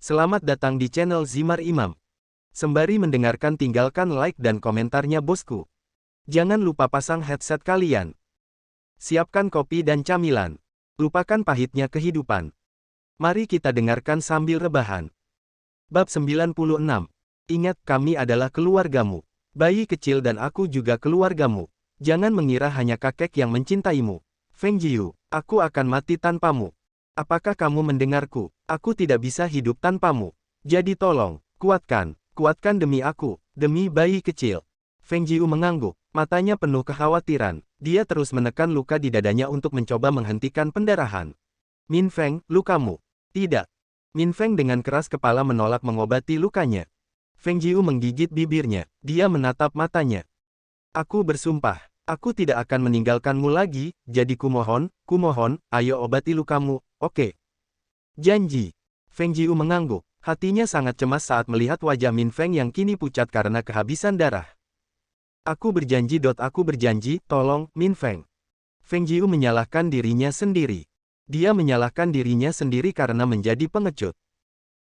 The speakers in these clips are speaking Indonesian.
Selamat datang di channel Zimar Imam. Sembari mendengarkan tinggalkan like dan komentarnya bosku. Jangan lupa pasang headset kalian. Siapkan kopi dan camilan. Lupakan pahitnya kehidupan. Mari kita dengarkan sambil rebahan. Bab 96. Ingat, kami adalah keluargamu. Bayi kecil dan aku juga keluargamu. Jangan mengira hanya kakek yang mencintaimu. Feng Jiu, aku akan mati tanpamu. Apakah kamu mendengarku? Aku tidak bisa hidup tanpamu. Jadi tolong, kuatkan demi aku, demi bayi kecil. Feng Jiu mengangguk, matanya penuh kekhawatiran. Dia terus menekan luka di dadanya untuk mencoba menghentikan pendarahan. Min Feng, lukamu. Tidak. Min Feng dengan keras kepala menolak mengobati lukanya. Feng Jiu menggigit bibirnya. Dia menatap matanya. Aku bersumpah, aku tidak akan meninggalkanmu lagi, jadi kumohon, ayo obati lukamu, oke? Janji. Feng Jiu mengangguk, hatinya sangat cemas saat melihat wajah Min Feng yang kini pucat karena kehabisan darah. Aku berjanji, tolong, Min Feng. Feng Jiu menyalahkan dirinya sendiri. Dia menyalahkan dirinya sendiri karena menjadi pengecut.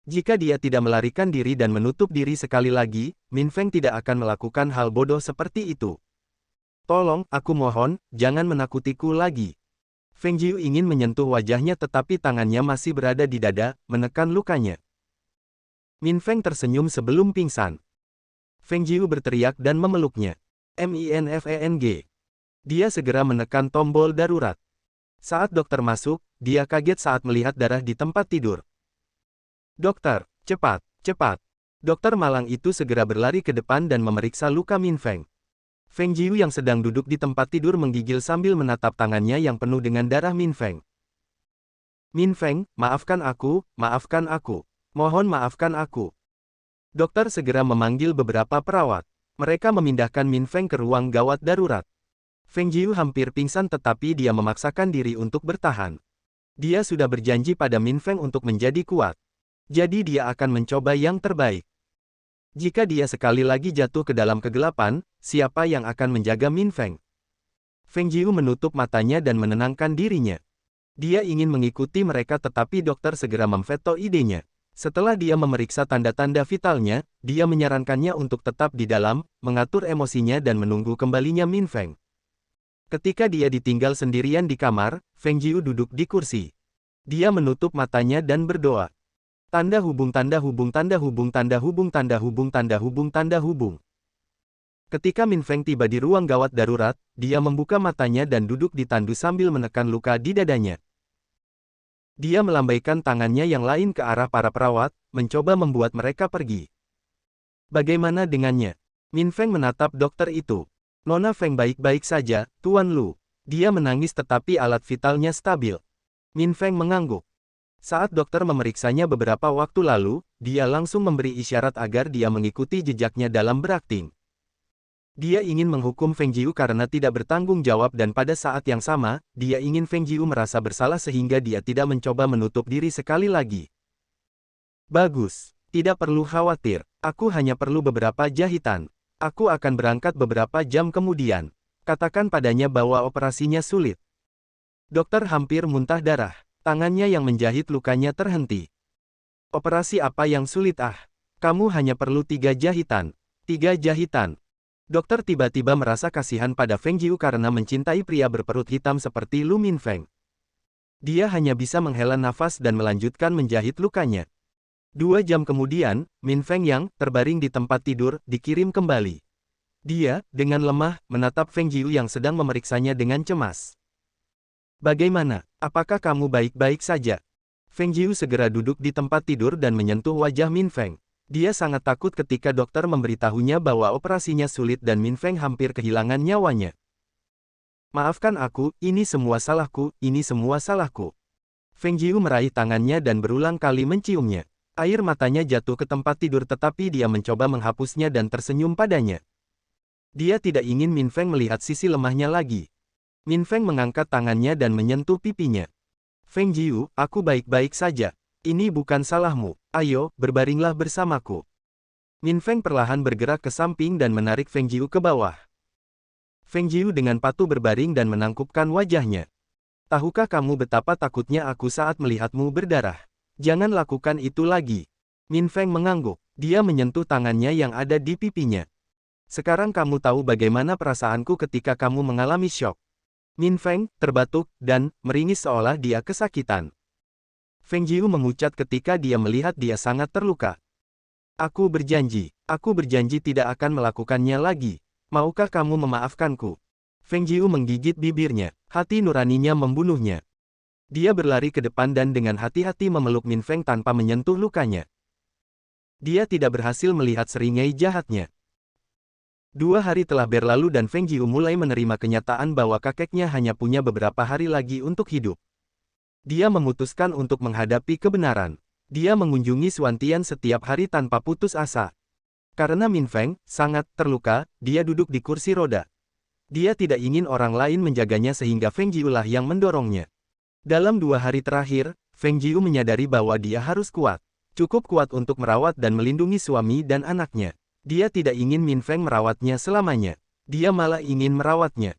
Jika dia tidak melarikan diri dan menutup diri sekali lagi, Min Feng tidak akan melakukan hal bodoh seperti itu. Tolong, aku mohon, jangan menakutiku lagi. Feng Jiu ingin menyentuh wajahnya tetapi tangannya masih berada di dada, menekan lukanya. Min Feng tersenyum sebelum pingsan. Feng Jiu berteriak dan memeluknya. MINFENG. Dia segera menekan tombol darurat. Saat dokter masuk, dia kaget saat melihat darah di tempat tidur. Dokter, cepat. Dokter malang itu segera berlari ke depan dan memeriksa luka Min Feng. Feng Jiu yang sedang duduk di tempat tidur menggigil sambil menatap tangannya yang penuh dengan darah Min Feng. Min Feng, maafkan aku. Mohon maafkan aku. Dokter segera memanggil beberapa perawat. Mereka memindahkan Min Feng ke ruang gawat darurat. Feng Jiu hampir pingsan tetapi dia memaksakan diri untuk bertahan. Dia sudah berjanji pada Min Feng untuk menjadi kuat. Jadi dia akan mencoba yang terbaik. Jika dia sekali lagi jatuh ke dalam kegelapan, siapa yang akan menjaga Min Feng? Feng Jiu menutup matanya dan menenangkan dirinya. Dia ingin mengikuti mereka tetapi dokter segera memveto idenya. Setelah dia memeriksa tanda-tanda vitalnya, dia menyarankannya untuk tetap di dalam, mengatur emosinya dan menunggu kembalinya Min Feng. Ketika dia ditinggal sendirian di kamar, Feng Jiu duduk di kursi. Dia menutup matanya dan berdoa. Tanda hubung. Ketika Min Feng tiba di ruang gawat darurat, dia membuka matanya dan duduk di tandu sambil menekan luka di dadanya. Dia melambaikan tangannya yang lain ke arah para perawat, mencoba membuat mereka pergi. Bagaimana dengannya? Min Feng menatap dokter itu. Nona Feng baik-baik saja, Tuan Lu. Dia menangis tetapi alat vitalnya stabil. Min Feng mengangguk. Saat dokter memeriksanya beberapa waktu lalu, dia langsung memberi isyarat agar dia mengikuti jejaknya dalam berakting. Dia ingin menghukum Feng Jiu karena tidak bertanggung jawab dan pada saat yang sama, dia ingin Feng Jiu merasa bersalah sehingga dia tidak mencoba menutup diri sekali lagi. Bagus, tidak perlu khawatir, aku hanya perlu beberapa jahitan. Aku akan berangkat beberapa jam kemudian. Katakan padanya bahwa operasinya sulit. Dokter hampir muntah darah. Tangannya yang menjahit lukanya terhenti. Operasi apa yang sulit Kamu hanya perlu 3 jahitan. 3 jahitan. Dokter tiba-tiba merasa kasihan pada Feng Jiu karena mencintai pria berperut hitam seperti Lu Min Feng. Dia hanya bisa menghela nafas dan melanjutkan menjahit lukanya. 2 jam kemudian, Min Feng yang terbaring di tempat tidur dikirim kembali. Dia, dengan lemah, menatap Feng Jiu yang sedang memeriksanya dengan cemas. Bagaimana? Apakah kamu baik-baik saja? Feng Jiu segera duduk di tempat tidur dan menyentuh wajah Min Feng. Dia sangat takut ketika dokter memberitahunya bahwa operasinya sulit dan Min Feng hampir kehilangan nyawanya. Maafkan aku, ini semua salahku. Feng Jiu meraih tangannya dan berulang kali menciumnya. Air matanya jatuh ke tempat tidur tetapi dia mencoba menghapusnya dan tersenyum padanya. Dia tidak ingin Min Feng melihat sisi lemahnya lagi. Min Feng mengangkat tangannya dan menyentuh pipinya. Feng Jiu, aku baik-baik saja. Ini bukan salahmu. Ayo, berbaringlah bersamaku. Min Feng perlahan bergerak ke samping dan menarik Feng Jiu ke bawah. Feng Jiu dengan patuh berbaring dan menangkupkan wajahnya. Tahukah kamu betapa takutnya aku saat melihatmu berdarah? Jangan lakukan itu lagi. Min Feng mengangguk. Dia menyentuh tangannya yang ada di pipinya. Sekarang kamu tahu bagaimana perasaanku ketika kamu mengalami syok. Min Feng terbatuk dan meringis seolah dia kesakitan. Feng Jiu mengucat ketika dia melihat dia sangat terluka. Aku berjanji tidak akan melakukannya lagi. Maukah kamu memaafkanku? Feng Jiu menggigit bibirnya, hati nuraninya membunuhnya. Dia berlari ke depan dan dengan hati-hati memeluk Min Feng tanpa menyentuh lukanya. Dia tidak berhasil melihat seringai jahatnya. 2 hari telah berlalu dan Feng Jiu mulai menerima kenyataan bahwa kakeknya hanya punya beberapa hari lagi untuk hidup. Dia memutuskan untuk menghadapi kebenaran. Dia mengunjungi Xuantian setiap hari tanpa putus asa. Karena Min Feng sangat terluka, dia duduk di kursi roda. Dia tidak ingin orang lain menjaganya sehingga Feng Jiu lah yang mendorongnya. Dalam 2 hari terakhir, Feng Jiu menyadari bahwa dia harus kuat. Cukup kuat untuk merawat dan melindungi suami dan anaknya. Dia tidak ingin Min Feng merawatnya selamanya. Dia malah ingin merawatnya.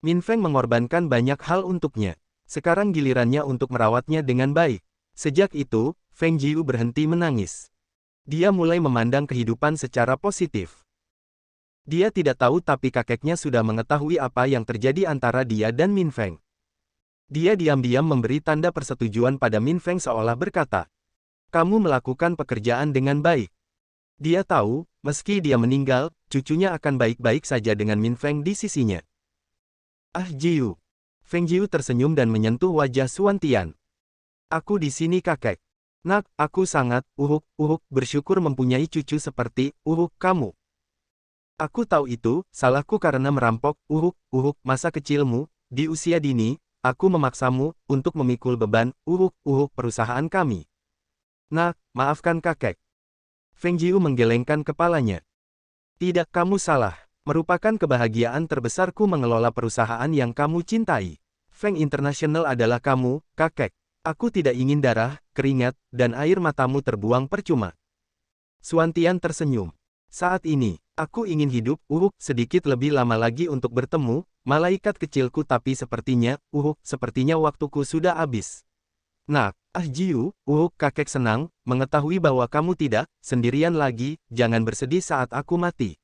Min Feng mengorbankan banyak hal untuknya. Sekarang gilirannya untuk merawatnya dengan baik. Sejak itu, Feng Jiu berhenti menangis. Dia mulai memandang kehidupan secara positif. Dia tidak tahu tapi kakeknya sudah mengetahui apa yang terjadi antara dia dan Min Feng. Dia diam-diam memberi tanda persetujuan pada Min Feng seolah berkata, "Kamu melakukan pekerjaan dengan baik." Dia tahu, meski dia meninggal, cucunya akan baik-baik saja dengan Min Feng di sisinya. Ah Jiu. Feng Jiu tersenyum dan menyentuh wajah Xuantian. Aku di sini kakek. Nak, aku sangat, bersyukur mempunyai cucu seperti, kamu. Aku tahu itu, salahku karena merampok, masa kecilmu, di usia dini, aku memaksamu, untuk memikul beban, perusahaan kami. Nak, maafkan kakek. Feng Jiu menggelengkan kepalanya. Tidak, kamu salah. Merupakan kebahagiaan terbesarku mengelola perusahaan yang kamu cintai. Feng International adalah kamu, kakek. Aku tidak ingin darah, keringat, dan air matamu terbuang percuma. Xuantian tersenyum. Saat ini, aku ingin hidup, sedikit lebih lama lagi untuk bertemu, malaikat kecilku tapi sepertinya waktuku sudah habis. Nak, Jiu, kakek senang, mengetahui bahwa kamu tidak sendirian lagi, jangan bersedih saat aku mati.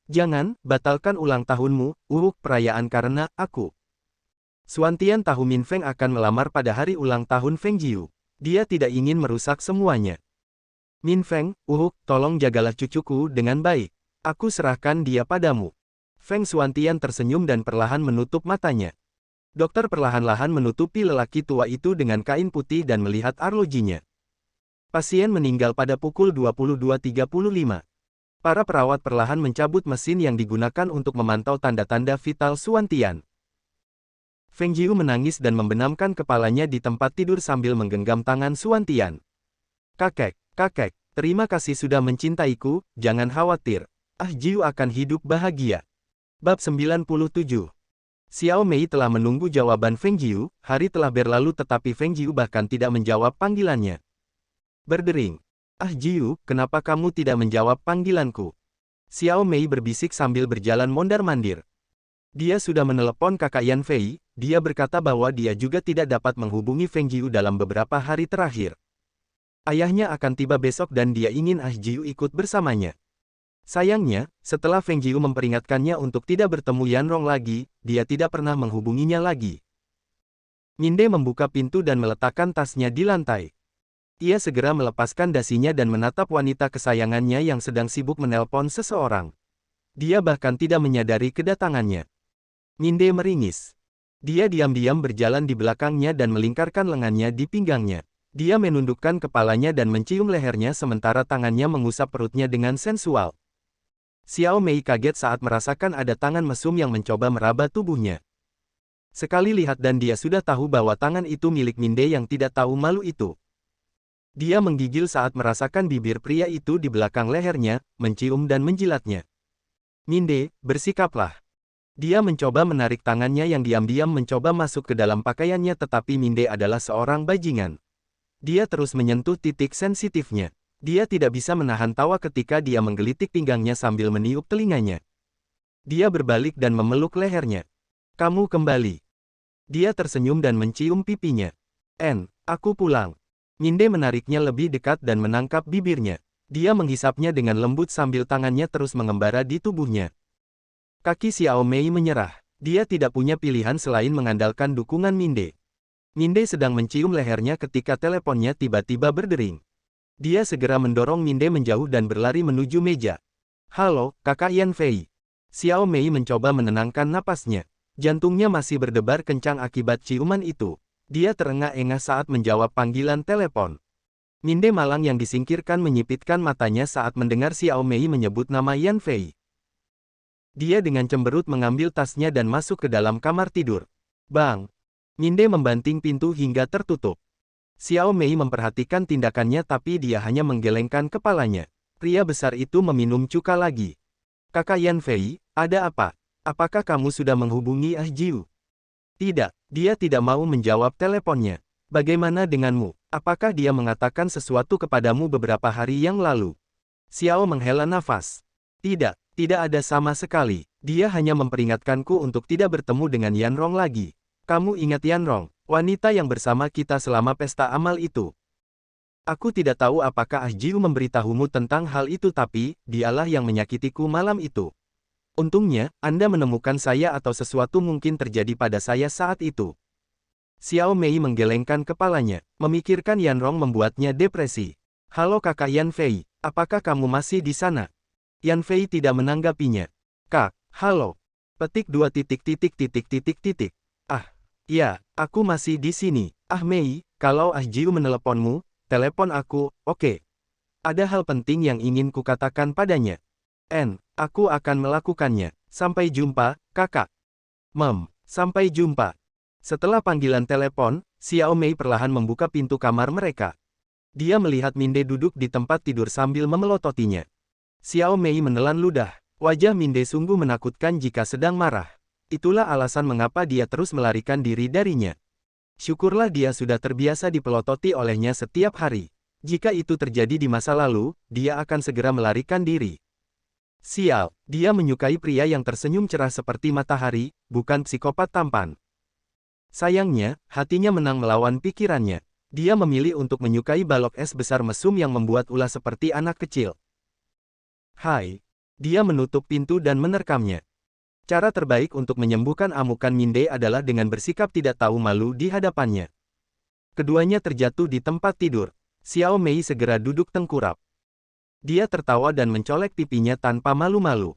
Jangan, batalkan ulang tahunmu, perayaan karena aku. Xuantian tahu Min Feng akan melamar pada hari ulang tahun Feng Jiu. Dia tidak ingin merusak semuanya. Min Feng, tolong jagalah cucuku dengan baik. Aku serahkan dia padamu. Feng Xuantian tersenyum dan perlahan menutup matanya. Dokter perlahan-lahan menutupi lelaki tua itu dengan kain putih dan melihat arlojinya. Pasien meninggal pada pukul 22.35. Para perawat perlahan mencabut mesin yang digunakan untuk memantau tanda-tanda vital Xuantian. Feng Jiu menangis dan membenamkan kepalanya di tempat tidur sambil menggenggam tangan Xuantian. Kakek, terima kasih sudah mencintaiku, jangan khawatir. Jiu akan hidup bahagia. Bab 97. Xiao Mei telah menunggu jawaban Feng Jiu, hari telah berlalu tetapi Feng Jiu bahkan tidak menjawab panggilannya. Berdering. Jiu, kenapa kamu tidak menjawab panggilanku? Xiao Mei berbisik sambil berjalan mondar-mandir. Dia sudah menelepon kakak Yan Fei, dia berkata bahwa dia juga tidak dapat menghubungi Feng Jiu dalam beberapa hari terakhir. Ayahnya akan tiba besok dan dia ingin Jiu ikut bersamanya. Sayangnya, setelah Feng Jiu memperingatkannya untuk tidak bertemu Yan Rong lagi, dia tidak pernah menghubunginya lagi. Minde membuka pintu dan meletakkan tasnya di lantai. Ia segera melepaskan dasinya dan menatap wanita kesayangannya yang sedang sibuk menelpon seseorang. Dia bahkan tidak menyadari kedatangannya. Minde meringis. Dia diam-diam berjalan di belakangnya dan melingkarkan lengannya di pinggangnya. Dia menundukkan kepalanya dan mencium lehernya sementara tangannya mengusap perutnya dengan sensual. Xiao Mei kaget saat merasakan ada tangan mesum yang mencoba meraba tubuhnya. Sekali lihat dan dia sudah tahu bahwa tangan itu milik Minde yang tidak tahu malu itu. Dia menggigil saat merasakan bibir pria itu di belakang lehernya, mencium dan menjilatnya. Minde, bersikaplah. Dia mencoba menarik tangannya yang diam-diam mencoba masuk ke dalam pakaiannya tetapi Minde adalah seorang bajingan. Dia terus menyentuh titik sensitifnya. Dia tidak bisa menahan tawa ketika dia menggelitik pinggangnya sambil meniup telinganya. Dia berbalik dan memeluk lehernya. Kamu kembali. Dia tersenyum dan mencium pipinya. Aku pulang. Minde menariknya lebih dekat dan menangkap bibirnya. Dia menghisapnya dengan lembut sambil tangannya terus mengembara di tubuhnya. Kaki Xiao Mei menyerah. Dia tidak punya pilihan selain mengandalkan dukungan Minde. Minde sedang mencium lehernya ketika teleponnya tiba-tiba berdering. Dia segera mendorong Minde menjauh dan berlari menuju meja. "Halo, Kakak Yan Fei." Xiao Mei mencoba menenangkan napasnya. Jantungnya masih berdebar kencang akibat ciuman itu. Dia terengah-engah saat menjawab panggilan telepon. Minde malang yang disingkirkan menyipitkan matanya saat mendengar Xiao Mei menyebut nama Yan Fei. Dia dengan cemberut mengambil tasnya dan masuk ke dalam kamar tidur. Bang! Minde membanting pintu hingga tertutup. Xiao Mei memperhatikan tindakannya tapi dia hanya menggelengkan kepalanya. Pria besar itu meminum cuka lagi. "Kakak Yan Fei, ada apa? Apakah kamu sudah menghubungi Ah Jiu?" "Tidak, dia tidak mau menjawab teleponnya." "Bagaimana denganmu? Apakah dia mengatakan sesuatu kepadamu beberapa hari yang lalu?" Xiao menghela nafas. "Tidak, tidak ada sama sekali. Dia hanya memperingatkanku untuk tidak bertemu dengan Yanrong lagi." "Kamu ingat Yanrong, wanita yang bersama kita selama pesta amal itu?" "Aku tidak tahu apakah Ah Jiu memberitahumu tentang hal itu tapi, dialah yang menyakitiku malam itu. Untungnya, Anda menemukan saya atau sesuatu mungkin terjadi pada saya saat itu." Xiao Mei menggelengkan kepalanya, memikirkan Yanrong membuatnya depresi. "Halo Kakak Yan Fei, apakah kamu masih di sana?" Yan Fei tidak menanggapinya. "Kak, halo. Petik 2 titik. Ah, ya, aku masih di sini. Ah Mei, kalau Ah Jiu meneleponmu, telepon aku, oke. Ada hal penting yang ingin kukatakan padanya. Aku akan melakukannya. Sampai jumpa, kakak." Sampai jumpa." Setelah panggilan telepon, Xiao Mei perlahan membuka pintu kamar mereka. Dia melihat Minde duduk di tempat tidur sambil memelototinya. Xiao Mei menelan ludah. Wajah Minde sungguh menakutkan jika sedang marah. Itulah alasan mengapa dia terus melarikan diri darinya. Syukurlah dia sudah terbiasa dipelototi olehnya setiap hari. Jika itu terjadi di masa lalu, dia akan segera melarikan diri. Sial, dia menyukai pria yang tersenyum cerah seperti matahari, bukan psikopat tampan. Sayangnya, hatinya menang melawan pikirannya. Dia memilih untuk menyukai balok es besar mesum yang membuat ulah seperti anak kecil. "Hai." Dia menutup pintu dan menerkamnya. Cara terbaik untuk menyembuhkan amukan Minde adalah dengan bersikap tidak tahu malu di hadapannya. Keduanya terjatuh di tempat tidur. Xiao Mei segera duduk tengkurap. Dia tertawa dan mencolek pipinya tanpa malu-malu.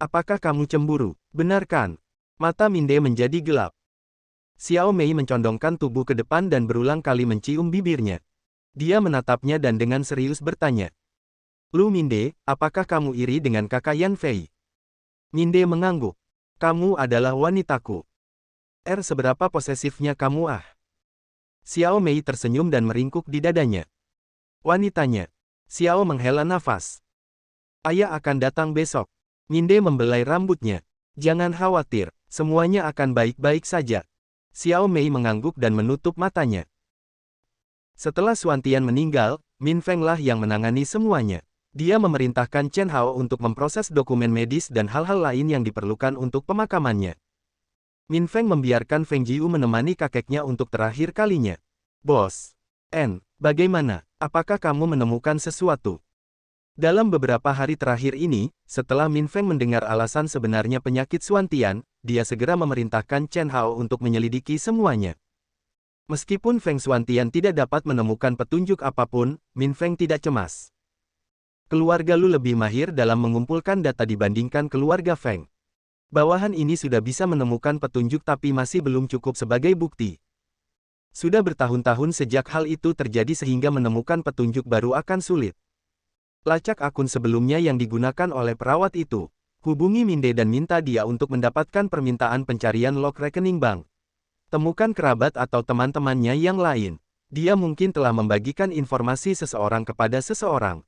"Apakah kamu cemburu? Benar kan?" Mata Minde menjadi gelap. Xiao Mei mencondongkan tubuh ke depan dan berulang kali mencium bibirnya. Dia menatapnya dan dengan serius bertanya. "Lu Minde, apakah kamu iri dengan kakak Yan Fei?" Minde mengangguk. "Kamu adalah wanitaku. Seberapa posesifnya kamu ah?" Xiao Mei tersenyum dan meringkuk di dadanya. "Wanitanya." Xiao menghela nafas. "Ayah akan datang besok." Minde membelai rambutnya. "Jangan khawatir, semuanya akan baik-baik saja." Xiao Mei mengangguk dan menutup matanya. Setelah Xuantian meninggal, Min Feng lah yang menangani semuanya. Dia memerintahkan Chen Hao untuk memproses dokumen medis dan hal-hal lain yang diperlukan untuk pemakamannya. Min Feng membiarkan Feng Jiu menemani kakeknya untuk terakhir kalinya. "Bos. Bagaimana? Apakah kamu menemukan sesuatu?" Dalam beberapa hari terakhir ini, setelah Min Feng mendengar alasan sebenarnya penyakit Xuantian, dia segera memerintahkan Chen Hao untuk menyelidiki semuanya. Meskipun Feng Xuantian tidak dapat menemukan petunjuk apapun, Min Feng tidak cemas. Keluarga Lu lebih mahir dalam mengumpulkan data dibandingkan keluarga Feng. Bawahan ini sudah bisa menemukan petunjuk tapi masih belum cukup sebagai bukti. Sudah bertahun-tahun sejak hal itu terjadi sehingga menemukan petunjuk baru akan sulit. Lacak akun sebelumnya yang digunakan oleh perawat itu. Hubungi Minde dan minta dia untuk mendapatkan permintaan pencarian log rekening bank. Temukan kerabat atau teman-temannya yang lain. Dia mungkin telah membagikan informasi seseorang kepada seseorang.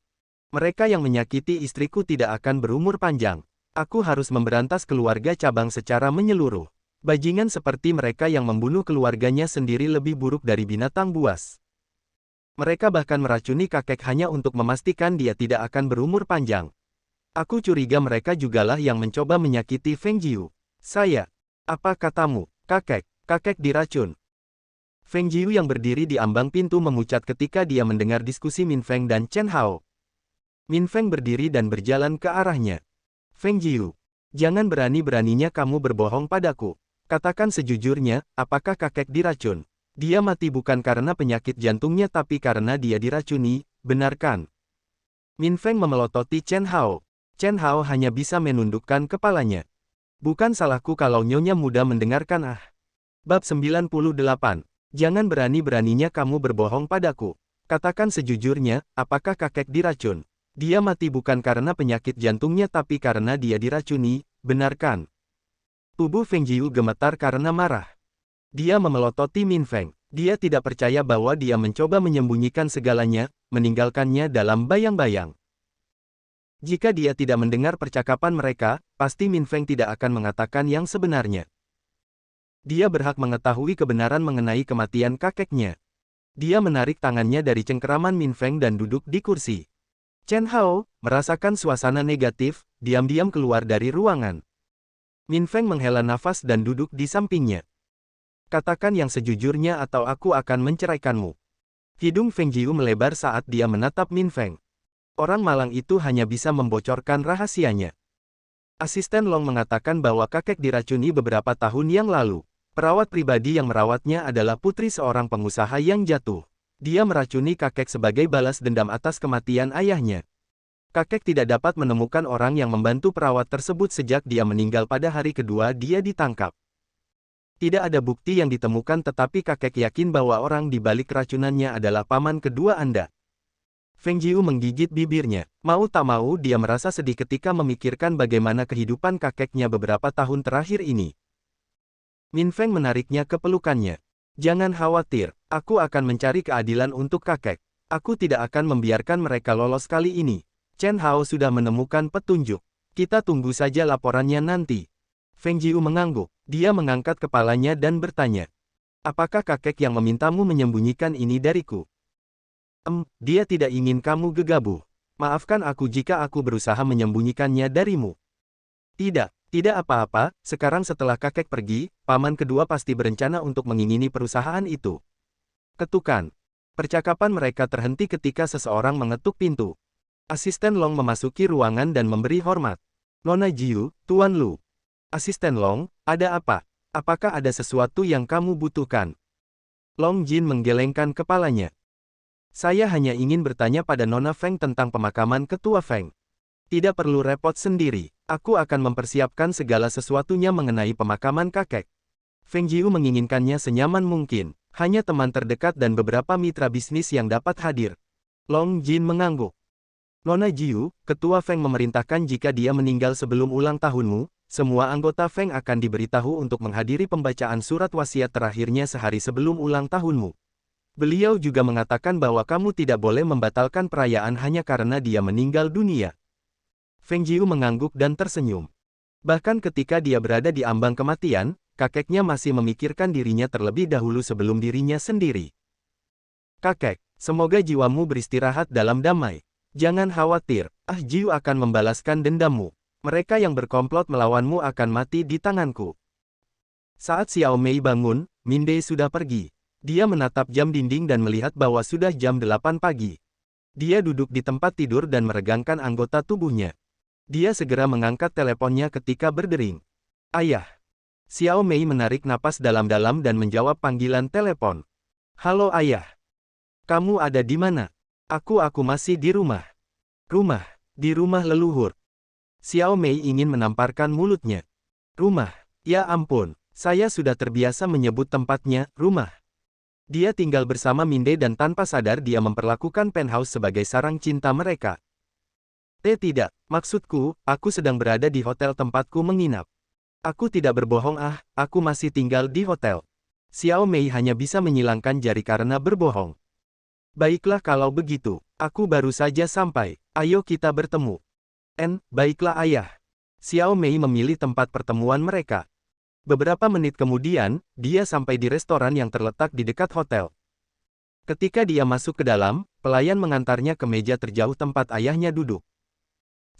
Mereka yang menyakiti istriku tidak akan berumur panjang. Aku harus memberantas keluarga cabang secara menyeluruh. Bajingan seperti mereka yang membunuh keluarganya sendiri lebih buruk dari binatang buas. Mereka bahkan meracuni kakek hanya untuk memastikan dia tidak akan berumur panjang. Aku curiga mereka jugalah yang mencoba menyakiti Feng Jiu. Apa katamu, kakek diracun? Feng Jiu yang berdiri di ambang pintu memucat ketika dia mendengar diskusi Min Feng dan Chen Hao. Min Feng berdiri dan berjalan ke arahnya. Feng Jiu, jangan berani-beraninya kamu berbohong padaku. Katakan sejujurnya, apakah kakek diracun? Dia mati bukan karena penyakit jantungnya tapi karena dia diracuni, benarkan? Min Feng memelototi Chen Hao. Chen Hao hanya bisa menundukkan kepalanya. Bukan salahku kalau nyonya muda mendengarkan Bab 98. Jangan berani-beraninya kamu berbohong padaku. Katakan sejujurnya, apakah kakek diracun? Dia mati bukan karena penyakit jantungnya tapi karena dia diracuni, benarkan? Tubuh Feng Jiu gemetar karena marah. Dia memelototi Min Feng. Dia tidak percaya bahwa dia mencoba menyembunyikan segalanya, meninggalkannya dalam bayang-bayang. Jika dia tidak mendengar percakapan mereka, pasti Min Feng tidak akan mengatakan yang sebenarnya. Dia berhak mengetahui kebenaran mengenai kematian kakeknya. Dia menarik tangannya dari cengkeraman Min Feng dan duduk di kursi. Chen Hao, merasakan suasana negatif, diam-diam keluar dari ruangan. Min Feng menghela nafas dan duduk di sampingnya. Katakan yang sejujurnya atau aku akan menceraikanmu. Hidung Feng Jiu melebar saat dia menatap Min Feng. Orang malang itu hanya bisa membocorkan rahasianya. Asisten Long mengatakan bahwa kakek diracuni beberapa tahun yang lalu. Perawat pribadi yang merawatnya adalah putri seorang pengusaha yang jatuh. Dia meracuni kakek sebagai balas dendam atas kematian ayahnya. Kakek tidak dapat menemukan orang yang membantu perawat tersebut sejak dia meninggal pada hari kedua dia ditangkap. Tidak ada bukti yang ditemukan tetapi kakek yakin bahwa orang di balik keracunannya adalah paman kedua Anda. Feng Jiu menggigit bibirnya. Mau tak mau dia merasa sedih ketika memikirkan bagaimana kehidupan kakeknya beberapa tahun terakhir ini. Min Feng menariknya ke pelukannya. Jangan khawatir, aku akan mencari keadilan untuk kakek. Aku tidak akan membiarkan mereka lolos kali ini. Chen Hao sudah menemukan petunjuk. Kita tunggu saja laporannya nanti. Feng Jiu mengangguk. Dia mengangkat kepalanya dan bertanya. Apakah kakek yang memintamu menyembunyikan ini dariku? Dia tidak ingin kamu gegabah. Maafkan aku jika aku berusaha menyembunyikannya darimu. Tidak apa-apa, sekarang setelah kakek pergi, paman kedua pasti berencana untuk mengingini perusahaan itu. Ketukan. Percakapan mereka terhenti ketika seseorang mengetuk pintu. Asisten Long memasuki ruangan dan memberi hormat. Nona Jiu, Tuan Lu. Asisten Long, ada apa? Apakah ada sesuatu yang kamu butuhkan? Long Jin menggelengkan kepalanya. Saya hanya ingin bertanya pada Nona Feng tentang pemakaman Ketua Feng. Tidak perlu repot sendiri. Aku akan mempersiapkan segala sesuatunya mengenai pemakaman kakek. Feng Jiu menginginkannya senyaman mungkin. Hanya teman terdekat dan beberapa mitra bisnis yang dapat hadir. Long Jin mengangguk. Nona Jiu, Ketua Feng memerintahkan jika dia meninggal sebelum ulang tahunmu, semua anggota Feng akan diberitahu untuk menghadiri pembacaan surat wasiat terakhirnya sehari sebelum ulang tahunmu. Beliau juga mengatakan bahwa kamu tidak boleh membatalkan perayaan hanya karena dia meninggal dunia. Feng Jiu mengangguk dan tersenyum. Bahkan ketika dia berada di ambang kematian, kakeknya masih memikirkan dirinya terlebih dahulu sebelum dirinya sendiri. Kakek, semoga jiwamu beristirahat dalam damai. Jangan khawatir, Jiu akan membalaskan dendammu. Mereka yang berkomplot melawanmu akan mati di tanganku. Saat Xiao Mei bangun, Min Dei sudah pergi. Dia menatap jam dinding dan melihat bahwa sudah jam 8 pagi. Dia duduk di tempat tidur dan meregangkan anggota tubuhnya. Dia segera mengangkat teleponnya ketika berdering. Ayah. Xiao Mei menarik napas dalam-dalam dan menjawab panggilan telepon. Halo ayah. Kamu ada di mana? Aku masih di rumah. Di rumah leluhur. Xiao Mei ingin menamparkan mulutnya. Rumah. Ya ampun, saya sudah terbiasa menyebut tempatnya rumah. Dia tinggal bersama Min Dei dan tanpa sadar dia memperlakukan penthouse sebagai sarang cinta mereka. Tidak, maksudku, aku sedang berada di hotel tempatku menginap. Aku tidak berbohong aku masih tinggal di hotel. Xiao Mei hanya bisa menyilangkan jari karena berbohong. Baiklah kalau begitu, aku baru saja sampai, ayo kita bertemu. Baiklah ayah. Xiao Mei memilih tempat pertemuan mereka. Beberapa menit kemudian, dia sampai di restoran yang terletak di dekat hotel. Ketika dia masuk ke dalam, pelayan mengantarnya ke meja terjauh tempat ayahnya duduk.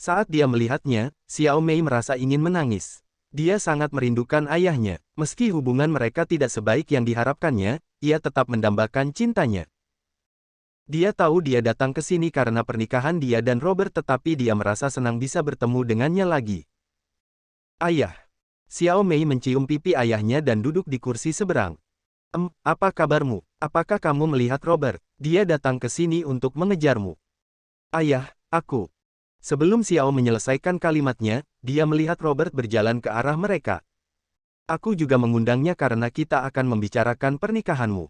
Saat dia melihatnya, Xiao Mei merasa ingin menangis. Dia sangat merindukan ayahnya. Meski hubungan mereka tidak sebaik yang diharapkannya, ia tetap mendambakan cintanya. Dia tahu dia datang ke sini karena pernikahan dia dan Robert, tetapi dia merasa senang bisa bertemu dengannya lagi. Ayah. Xiao Mei mencium pipi ayahnya dan duduk di kursi seberang. Apa kabarmu? Apakah kamu melihat Robert? Dia datang ke sini untuk mengejarmu. Ayah, aku. Sebelum Xiao menyelesaikan kalimatnya, dia melihat Robert berjalan ke arah mereka. Aku juga mengundangnya karena kita akan membicarakan pernikahanmu.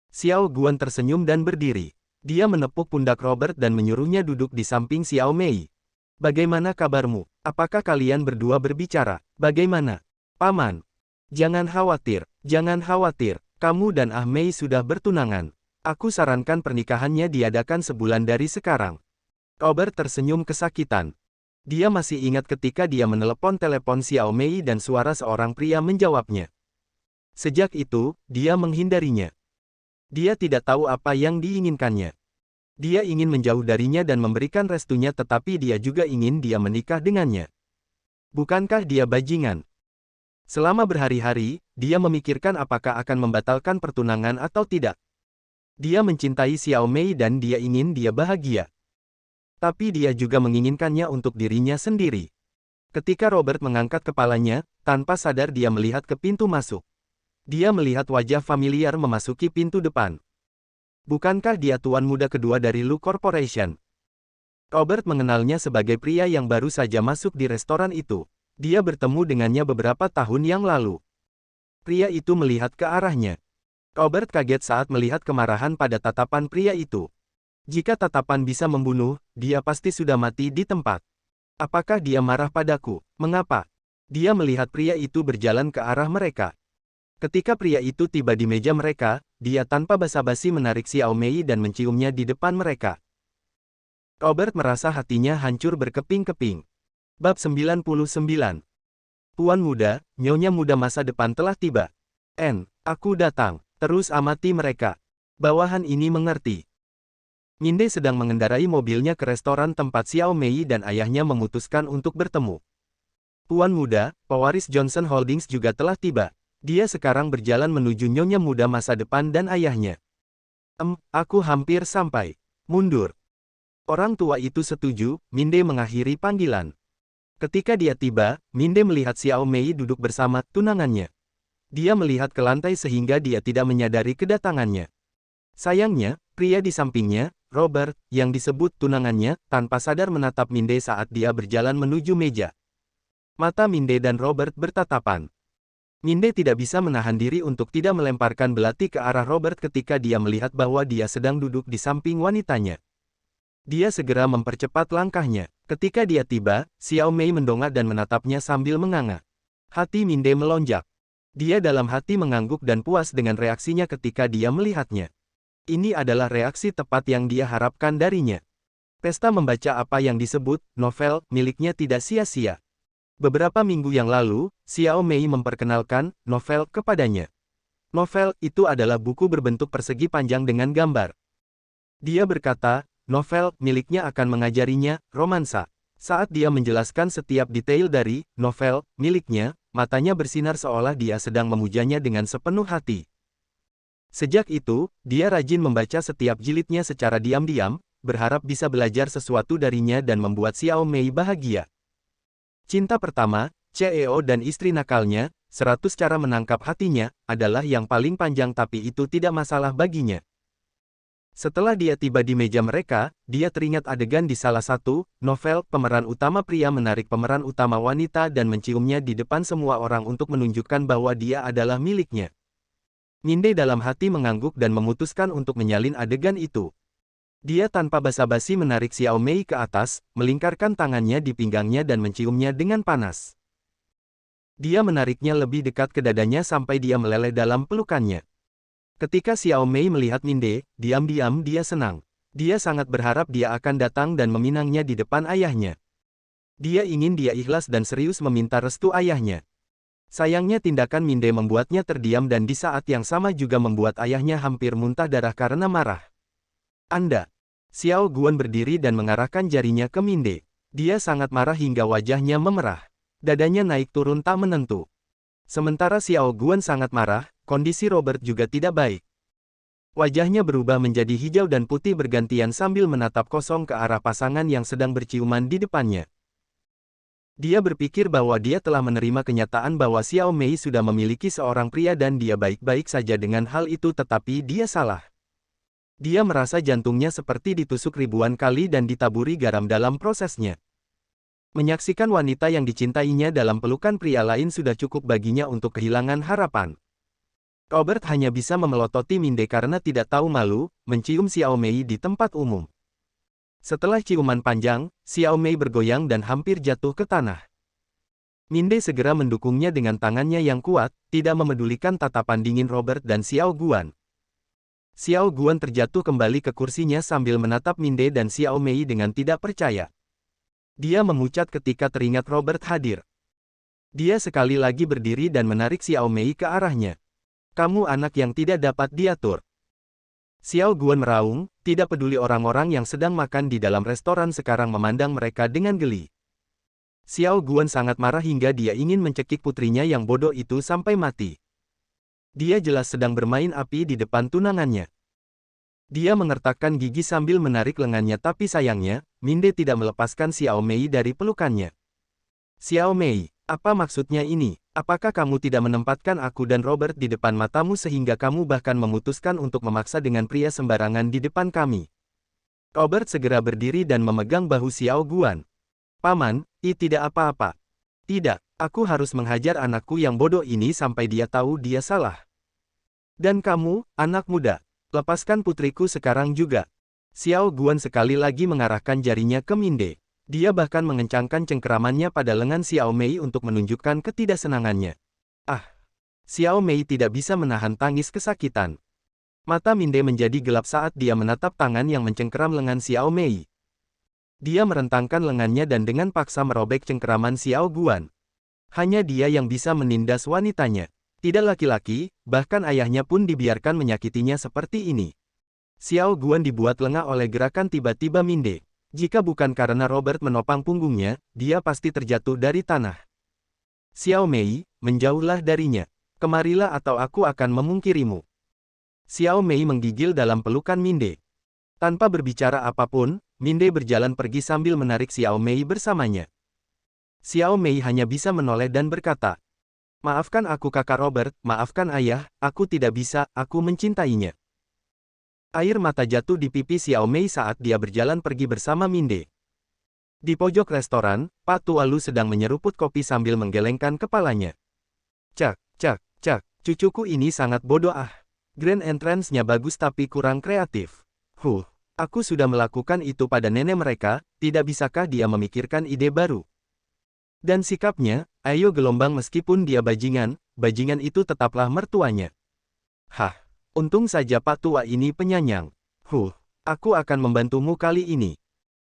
Xiao Guan tersenyum dan berdiri. Dia menepuk pundak Robert dan menyuruhnya duduk di samping Xiao Mei. Bagaimana kabarmu? Apakah kalian berdua berbicara? Bagaimana? Paman. Jangan khawatir, jangan khawatir. Kamu dan Ah Mei sudah bertunangan. Aku sarankan pernikahannya diadakan sebulan dari sekarang. Robert tersenyum kesakitan. Dia masih ingat ketika dia menelepon telepon Xiao Mei dan suara seorang pria menjawabnya. Sejak itu, dia menghindarinya. Dia tidak tahu apa yang diinginkannya. Dia ingin menjauh darinya dan memberikan restunya, tetapi dia juga ingin dia menikah dengannya. Bukankah dia bajingan? Selama berhari-hari, dia memikirkan apakah akan membatalkan pertunangan atau tidak. Dia mencintai Xiao Mei dan dia ingin dia bahagia. Tapi dia juga menginginkannya untuk dirinya sendiri. Ketika Robert mengangkat kepalanya, tanpa sadar dia melihat ke pintu masuk. Dia melihat wajah familiar memasuki pintu depan. Bukankah dia tuan muda kedua dari Lu Corporation? Robert mengenalnya sebagai pria yang baru saja masuk di restoran itu. Dia bertemu dengannya beberapa tahun yang lalu. Pria itu melihat ke arahnya. Robert kaget saat melihat kemarahan pada tatapan pria itu. Jika tatapan bisa membunuh, dia pasti sudah mati di tempat. Apakah dia marah padaku? Mengapa? Dia melihat pria itu berjalan ke arah mereka. Ketika pria itu tiba di meja mereka, dia tanpa basa-basi menarik Xiao Mei dan menciumnya di depan mereka. Robert merasa hatinya hancur berkeping-keping. Bab 99. Tuan muda, nyonya muda masa depan telah tiba. Aku datang. Terus amati mereka. Bawahan ini mengerti. Minde sedang mengendarai mobilnya ke restoran tempat Xiao Mei dan ayahnya memutuskan untuk bertemu. Tuan muda, pewaris Johnson Holdings juga telah tiba. Dia sekarang berjalan menuju nyonya muda masa depan dan ayahnya. Aku hampir sampai. Mundur. Orang tua itu setuju, Minde mengakhiri panggilan. Ketika dia tiba, Minde melihat Xiao Mei duduk bersama tunangannya. Dia melihat ke lantai sehingga dia tidak menyadari kedatangannya. Sayangnya, pria di sampingnya, Robert, yang disebut tunangannya, tanpa sadar menatap Minde saat dia berjalan menuju meja. Mata Minde dan Robert bertatapan. Minde tidak bisa menahan diri untuk tidak melemparkan belati ke arah Robert ketika dia melihat bahwa dia sedang duduk di samping wanitanya. Dia segera mempercepat langkahnya. Ketika dia tiba, Xiao Mei mendongak dan menatapnya sambil menganga. Hati Minde melonjak. Dia dalam hati mengangguk dan puas dengan reaksinya ketika dia melihatnya. Ini adalah reaksi tepat yang dia harapkan darinya. Pesta membaca apa yang disebut novel miliknya tidak sia-sia. Beberapa minggu yang lalu, Xiao Mei memperkenalkan novel kepadanya. Novel itu adalah buku berbentuk persegi panjang dengan gambar. Dia berkata, novel miliknya akan mengajarinya romansa. Saat dia menjelaskan setiap detail dari novel miliknya, matanya bersinar seolah dia sedang memujanya dengan sepenuh hati. Sejak itu, dia rajin membaca setiap jilidnya secara diam-diam, berharap bisa belajar sesuatu darinya dan membuat Xiao Mei bahagia. Cinta pertama, CEO dan istri nakalnya, 100 cara menangkap hatinya, adalah yang paling panjang tapi itu tidak masalah baginya. Setelah dia tiba di meja mereka, dia teringat adegan di salah satu novel, pemeran utama pria menarik pemeran utama wanita dan menciumnya di depan semua orang untuk menunjukkan bahwa dia adalah miliknya. Minde dalam hati mengangguk dan memutuskan untuk menyalin adegan itu. Dia tanpa basa-basi menarik Xiao Mei ke atas, melingkarkan tangannya di pinggangnya dan menciumnya dengan panas. Dia menariknya lebih dekat ke dadanya sampai dia meleleh dalam pelukannya. Ketika Xiao Mei melihat Minde, diam-diam dia senang. Dia sangat berharap dia akan datang dan meminangnya di depan ayahnya. Dia ingin dia ikhlas dan serius meminta restu ayahnya. Sayangnya tindakan Minde membuatnya terdiam dan di saat yang sama juga membuat ayahnya hampir muntah darah karena marah. Anda. Xiao Guan berdiri dan mengarahkan jarinya ke Minde. Dia sangat marah hingga wajahnya memerah. Dadanya naik turun tak menentu. Sementara Xiao Guan sangat marah, kondisi Robert juga tidak baik. Wajahnya berubah menjadi hijau dan putih bergantian sambil menatap kosong ke arah pasangan yang sedang berciuman di depannya. Dia berpikir bahwa dia telah menerima kenyataan bahwa Xiao Mei sudah memiliki seorang pria dan dia baik-baik saja dengan hal itu, tetapi dia salah. Dia merasa jantungnya seperti ditusuk ribuan kali dan ditaburi garam dalam prosesnya. Menyaksikan wanita yang dicintainya dalam pelukan pria lain sudah cukup baginya untuk kehilangan harapan. Robert hanya bisa memelototi Minde karena tidak tahu malu, mencium Xiao Mei di tempat umum. Setelah ciuman panjang, Xiao Mei bergoyang dan hampir jatuh ke tanah. Minde segera mendukungnya dengan tangannya yang kuat, tidak memedulikan tatapan dingin Robert dan Xiao Guan. Xiao Guan terjatuh kembali ke kursinya sambil menatap Minde dan Xiao Mei dengan tidak percaya. Dia memucat ketika teringat Robert hadir. Dia sekali lagi berdiri dan menarik Xiao Mei ke arahnya. Kamu anak yang tidak dapat diatur. Xiao Guan meraung, tidak peduli orang-orang yang sedang makan di dalam restoran sekarang memandang mereka dengan geli. Xiao Guan sangat marah hingga dia ingin mencekik putrinya yang bodoh itu sampai mati. Dia jelas sedang bermain api di depan tunangannya. Dia mengertakkan gigi sambil menarik lengannya, tapi sayangnya, Minde tidak melepaskan Xiao Mei dari pelukannya. Xiao Mei, apa maksudnya ini? Apakah kamu tidak menempatkan aku dan Robert di depan matamu sehingga kamu bahkan memutuskan untuk memaksa dengan pria sembarangan di depan kami? Robert segera berdiri dan memegang bahu Xiao Guan. Paman, tidak apa-apa. Tidak, aku harus menghajar anakku yang bodoh ini sampai dia tahu dia salah. Dan kamu, anak muda, lepaskan putriku sekarang juga. Xiao Guan sekali lagi mengarahkan jarinya ke Minde. Dia bahkan mengencangkan cengkeramannya pada lengan Xiao Mei untuk menunjukkan ketidaksenangannya. Ah! Xiao Mei tidak bisa menahan tangis kesakitan. Mata Minde menjadi gelap saat dia menatap tangan yang mencengkeram lengan Xiao Mei. Dia merentangkan lengannya dan dengan paksa merobek cengkeraman Xiao Guan. Hanya dia yang bisa menindas wanitanya. Tidak laki-laki, bahkan ayahnya pun dibiarkan menyakitinya seperti ini. Xiao Guan dibuat lengah oleh gerakan tiba-tiba Minde. Jika bukan karena Robert menopang punggungnya, dia pasti terjatuh dari tanah. Xiao Mei, menjauhlah darinya. Kemarilah atau aku akan memungkirimu. Xiao Mei menggigil dalam pelukan Minde. Tanpa berbicara apapun, Minde berjalan pergi sambil menarik Xiao Mei bersamanya. Xiao Mei hanya bisa menoleh dan berkata, "Maafkan aku kakak Robert, maafkan ayah, aku tidak bisa, aku mencintainya." Air mata jatuh di pipi Xiao Mei saat dia berjalan pergi bersama Minde. Di pojok restoran, Pak Tualu sedang menyeruput kopi sambil menggelengkan kepalanya. Cak, cak, cak, cucuku ini sangat bodoh ah. Grand entrance-nya bagus tapi kurang kreatif. Aku sudah melakukan itu pada nenek mereka, tidak bisakah dia memikirkan ide baru? Dan sikapnya, ayo gelombang meskipun dia bajingan, bajingan itu tetaplah mertuanya. Hah. Untung saja Pak Tua ini penyayang. Aku akan membantumu kali ini.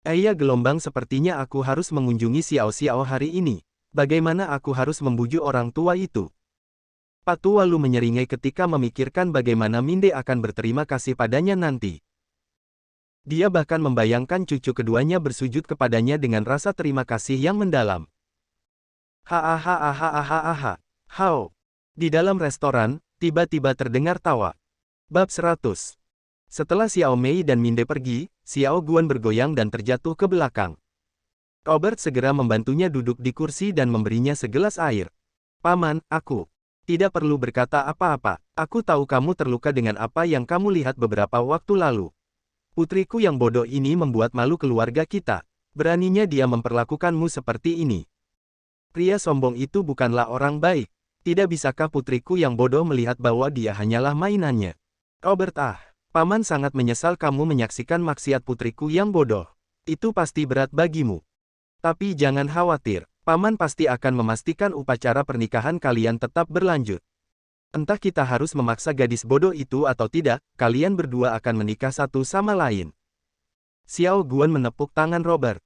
Gelombang, sepertinya aku harus mengunjungi Xiao Xiao hari ini. Bagaimana aku harus membujuk orang tua itu? Pak Tua Lu menyeringai ketika memikirkan bagaimana Minde akan berterima kasih padanya nanti. Dia bahkan membayangkan cucu keduanya bersujud kepadanya dengan rasa terima kasih yang mendalam. Hahaha. Hao. Di dalam restoran, tiba-tiba terdengar tawa. Bab 100. Setelah Xiao Mei dan Minde pergi, Xiao Guan bergoyang dan terjatuh ke belakang. Robert segera membantunya duduk di kursi dan memberinya segelas air. Paman, aku tidak perlu berkata apa-apa. Aku tahu kamu terluka dengan apa yang kamu lihat beberapa waktu lalu. Putriku yang bodoh ini membuat malu keluarga kita. Beraninya dia memperlakukanmu seperti ini. Pria sombong itu bukanlah orang baik. Tidak bisakah putriku yang bodoh melihat bahwa dia hanyalah mainannya? Robert, Paman sangat menyesal kamu menyaksikan maksiat putriku yang bodoh. Itu pasti berat bagimu. Tapi jangan khawatir, Paman pasti akan memastikan upacara pernikahan kalian tetap berlanjut. Entah kita harus memaksa gadis bodoh itu atau tidak, kalian berdua akan menikah satu sama lain. Xiao Guan menepuk tangan Robert.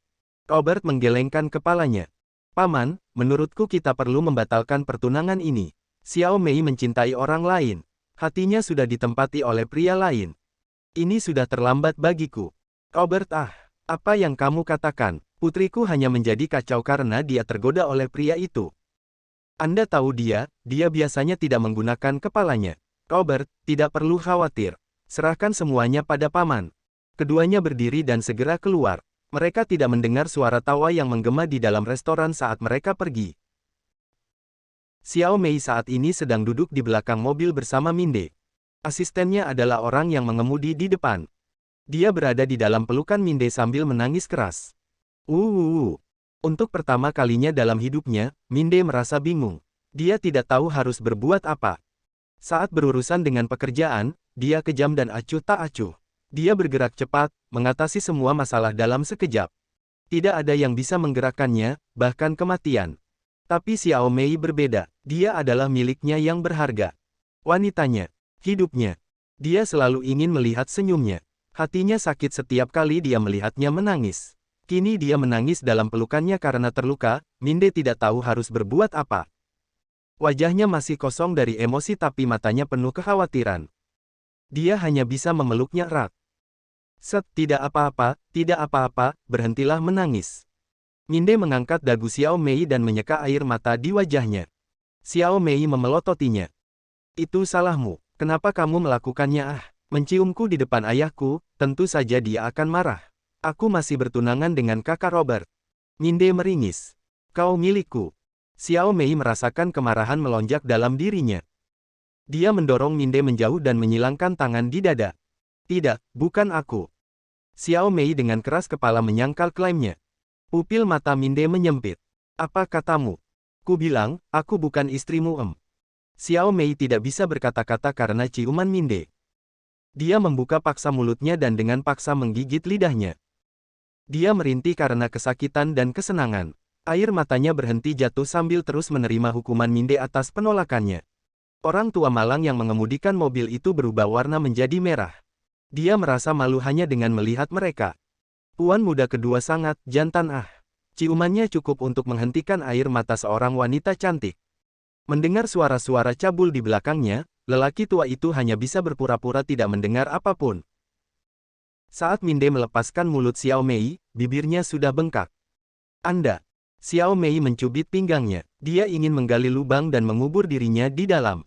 Robert menggelengkan kepalanya. Paman, menurutku kita perlu membatalkan pertunangan ini. Xiao Mei mencintai orang lain. Hatinya sudah ditempati oleh pria lain. Ini sudah terlambat bagiku. Robert, apa yang kamu katakan? Putriku hanya menjadi kacau karena dia tergoda oleh pria itu. Anda tahu dia biasanya tidak menggunakan kepalanya. Robert, tidak perlu khawatir. Serahkan semuanya pada paman. Keduanya berdiri dan segera keluar. Mereka tidak mendengar suara tawa yang menggema di dalam restoran saat mereka pergi. Xiao Mei saat ini sedang duduk di belakang mobil bersama Minde. Asistennya adalah orang yang mengemudi di depan. Dia berada di dalam pelukan Minde sambil menangis keras. Untuk pertama kalinya dalam hidupnya, Minde merasa bingung. Dia tidak tahu harus berbuat apa. Saat berurusan dengan pekerjaan, dia kejam dan acuh tak acuh. Dia bergerak cepat, mengatasi semua masalah dalam sekejap. Tidak ada yang bisa menggerakkannya, bahkan kematian. Tapi Xiao Mei berbeda. Dia adalah miliknya yang berharga. Wanitanya, hidupnya. Dia selalu ingin melihat senyumnya. Hatinya sakit setiap kali dia melihatnya menangis. Kini dia menangis dalam pelukannya karena terluka. Minde tidak tahu harus berbuat apa. Wajahnya masih kosong dari emosi tapi matanya penuh kekhawatiran. Dia hanya bisa memeluknya erat. Tidak apa-apa, berhentilah menangis. Minde mengangkat dagu Xiao Mei dan menyeka air mata di wajahnya. Xiao Mei memelototinya. Itu salahmu, kenapa kamu melakukannya? Menciumku di depan ayahku, tentu saja dia akan marah. Aku masih bertunangan dengan kakak Robert. Minde meringis. Kau milikku. Xiao Mei merasakan kemarahan melonjak dalam dirinya. Dia mendorong Minde menjauh dan menyilangkan tangan di dada. Tidak, bukan aku. Xiao Mei dengan keras kepala menyangkal klaimnya. Pupil mata Minde menyempit. Apa katamu? Ku bilang, aku bukan istrimu. Xiao Mei tidak bisa berkata-kata karena ciuman Minde. Dia membuka paksa mulutnya dan dengan paksa menggigit lidahnya. Dia merintih karena kesakitan dan kesenangan. Air matanya berhenti jatuh sambil terus menerima hukuman Minde atas penolakannya. Orang tua malang yang mengemudikan mobil itu berubah warna menjadi merah. Dia merasa malu hanya dengan melihat mereka. Puan muda kedua sangat jantan. Ciumannya cukup untuk menghentikan air mata seorang wanita cantik. Mendengar suara-suara cabul di belakangnya, lelaki tua itu hanya bisa berpura-pura tidak mendengar apapun. Saat Minde melepaskan mulut Xiao Mei, bibirnya sudah bengkak. Anda. Xiao Mei mencubit pinggangnya. Dia ingin menggali lubang dan mengubur dirinya di dalam.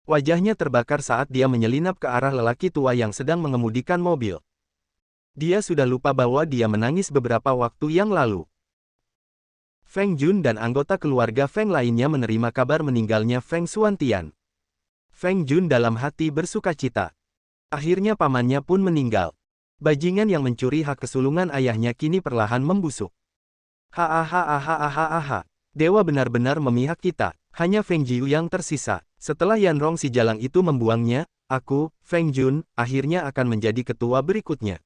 Wajahnya terbakar saat dia menyelinap ke arah lelaki tua yang sedang mengemudikan mobil. Dia sudah lupa bahwa dia menangis beberapa waktu yang lalu. Feng Jun dan anggota keluarga Feng lainnya menerima kabar meninggalnya Feng Xuantian. Feng Jun dalam hati bersukacita. Akhirnya pamannya pun meninggal. Bajingan yang mencuri hak kesulungan ayahnya kini perlahan membusuk. Hahaha. Dewa benar-benar memihak kita. Hanya Feng Jiu yang tersisa. Setelah Yanrong si jalang itu membuangnya, aku, Feng Jun, akhirnya akan menjadi ketua berikutnya.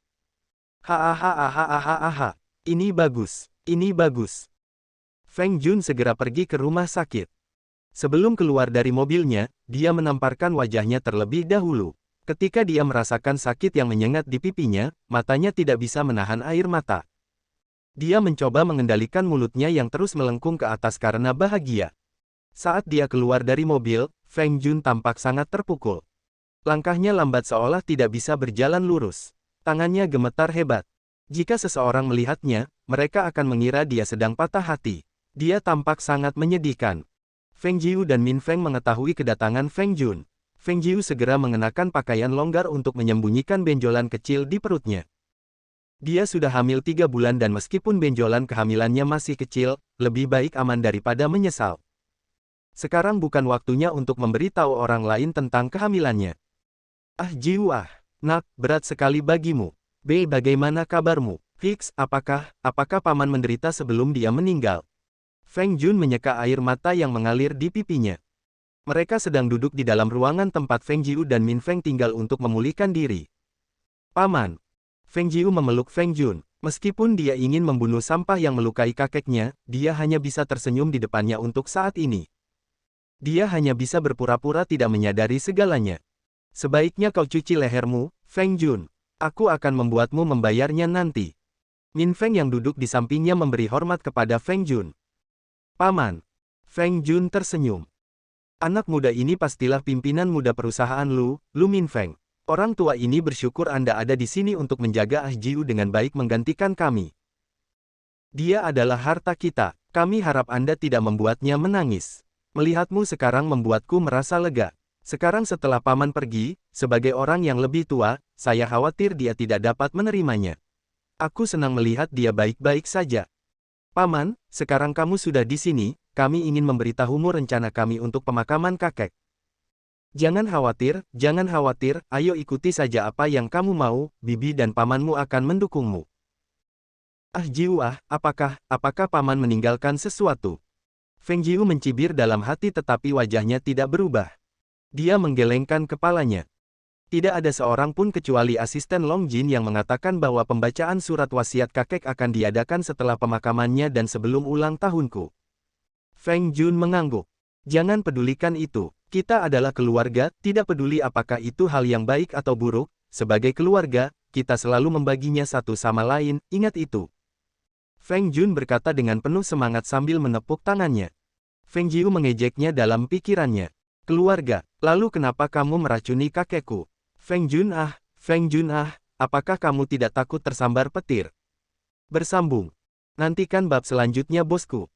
Hahaha. Ini bagus. Feng Jun segera pergi ke rumah sakit. Sebelum keluar dari mobilnya, dia menamparkan wajahnya terlebih dahulu. Ketika dia merasakan sakit yang menyengat di pipinya, matanya tidak bisa menahan air mata. Dia mencoba mengendalikan mulutnya yang terus melengkung ke atas karena bahagia. Saat dia keluar dari mobil, Feng Jun tampak sangat terpukul. Langkahnya lambat seolah tidak bisa berjalan lurus. Tangannya gemetar hebat. Jika seseorang melihatnya, mereka akan mengira dia sedang patah hati. Dia tampak sangat menyedihkan. Feng Jiu dan Min Feng mengetahui kedatangan Feng Jun. Feng Jiu segera mengenakan pakaian longgar untuk menyembunyikan benjolan kecil di perutnya. Dia sudah hamil 3 bulan dan meskipun benjolan kehamilannya masih kecil, lebih baik aman daripada menyesal. Sekarang bukan waktunya untuk memberitahu orang lain tentang kehamilannya. Jiu nak, berat sekali bagimu. Bagaimana kabarmu? Fix, apakah paman menderita sebelum dia meninggal? Feng Jun menyeka air mata yang mengalir di pipinya. Mereka sedang duduk di dalam ruangan tempat Feng Jiu dan Min Feng tinggal untuk memulihkan diri. Paman. Feng Jiu memeluk Feng Jun. Meskipun dia ingin membunuh sampah yang melukai kakeknya, dia hanya bisa tersenyum di depannya untuk saat ini. Dia hanya bisa berpura-pura tidak menyadari segalanya. Sebaiknya kau cuci lehermu, Feng Jun. Aku akan membuatmu membayarnya nanti. Min Feng yang duduk di sampingnya memberi hormat kepada Feng Jun. Paman. Feng Jun tersenyum. Anak muda ini pastilah pimpinan muda perusahaan Lu Min Feng. Orang tua ini bersyukur Anda ada di sini untuk menjaga Jiu dengan baik menggantikan kami. Dia adalah harta kita. Kami harap Anda tidak membuatnya menangis. Melihatmu sekarang membuatku merasa lega. Sekarang setelah paman pergi, sebagai orang yang lebih tua, saya khawatir dia tidak dapat menerimanya. Aku senang melihat dia baik-baik saja. Paman, sekarang kamu sudah di sini, kami ingin memberitahumu rencana kami untuk pemakaman kakek. Jangan khawatir, ayo ikuti saja apa yang kamu mau, bibi dan pamanmu akan mendukungmu. Ah Jiu apakah paman meninggalkan sesuatu? Feng Jiu mencibir dalam hati tetapi wajahnya tidak berubah. Dia menggelengkan kepalanya. Tidak ada seorang pun kecuali asisten Long Jin yang mengatakan bahwa pembacaan surat wasiat kakek akan diadakan setelah pemakamannya dan sebelum ulang tahunku. Feng Jun mengangguk. Jangan pedulikan itu. Kita adalah keluarga, tidak peduli apakah itu hal yang baik atau buruk. Sebagai keluarga, kita selalu membaginya satu sama lain, ingat itu. Feng Jun berkata dengan penuh semangat sambil menepuk tangannya. Feng Jiu mengejeknya dalam pikirannya. Keluarga, lalu kenapa kamu meracuni kakekku? Feng Jun apakah kamu tidak takut tersambar petir? Bersambung. Nantikan bab selanjutnya bosku.